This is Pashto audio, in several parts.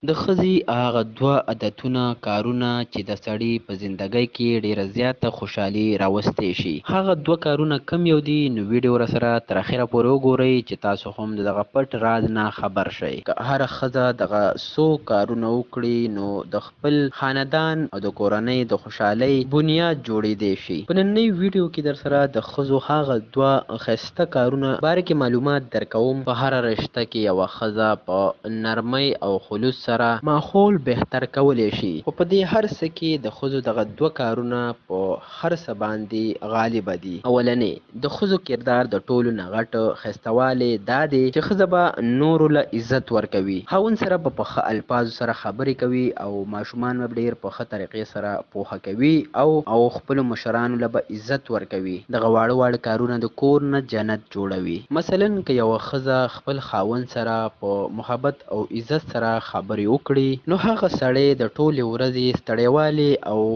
د ښځې هغه دوه عادتونه کارونه چې د سړي په زندګۍ کې ډېره زیاته خوشحالي راوستی شي. هغه دوه کارونه کم یو دي؟ نو ویډیو راسره تر اخره پورې وګورئ چې تاسو هم د دغه پټ راز نه خبر شئ. که هره ښځه دغه څو کارونه وکړي نو د خپل خاندان او د کورنۍ د خوشحالۍ بنیاد جوړیدی شي. په نننۍ ویډیو کې در سره د ښځو هغه دوه ښایسته کارونه باره کې معلومات درکوم. په هره رشته کې یوه ښځه په نرمۍ او خلوص سره ماحول بهتر کولی شي، خو په دې هر څه کې د ښځو دغه دوه کارونه په هر څه باندې غالبه دي. اولنې د ښځو کردار د ټولو نه غټ ښایستوالی دا دی چې ښځه به نورو له عزت ورکوي، خاوند سره به په ښه الفاظو سره خبرې کوي او ماشومان به ډېر په ښه طریقې سره پوهه کوي او خپلو مشرانو له به عزت ورکوي. دغه واړه واړه کارونه د کور نه جنت جوړوي. مثلا که یوه ښځه خپل خاوند سره په محبت او عزت سره خبرې وکړي نو هغه سړی د ټولې ورځې ستړیوالی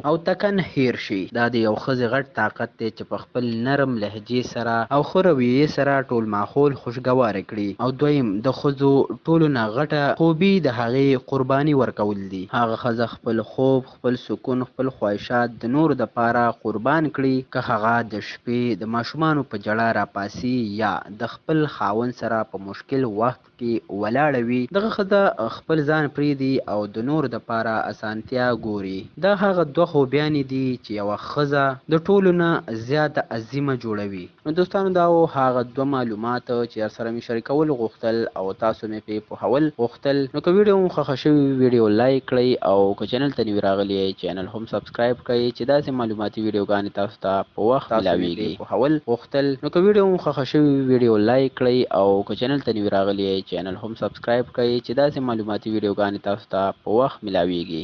او تکن هیر شي. دا د یو ښځې غټ طاقت دی چې په خپل نرم لهجې سره او ښه رویې سره ټول ماحول خوشګواره کړي. او دویم د ښځو ټولو نه غټه خوبي د هغې قرباني ورکول دي. هغه ښځه خپل خوب، خپل سکون، خپل خواهشات د نورو دپاره قربان کړي، که هغه د شپې د ماشومانو په ژړا راپاڅي یا د خپل خاوند سره په مشکل وخت کې ولاړه وي. دغه ښځه خپل ځان پرېږدي او د نورو دپاره اسانتیا ګوري. دا هغه دوه خوبیانې دي چې یوه ښځه د ټولو نه زیاته عظیمه جوړوي. نو دوستانو دا و هغه دوه معلومات چې سره مې شریکول غوښتل او تاسو مې پرې پوهول غوښتل. نو که ویډیو مو خوښه شوې وي ویډیو لایک کړئ او که چینل ته نوي راغلي یئ چینل هم سبسکرایب کړئ چې داسې معلوماتي ویډیوګانې تاسو ته په وخت ملاویږي. پوهول غوښتل نو که ویډیو مو خوښه شوې وي ویډیو لایک کړئ او که چینل ته نوي راغلي یئ چینل هم سبسکرایب کړئ چې داسې معلوماتي ویډیوګانې تاسو ته په وخت ملاویږي.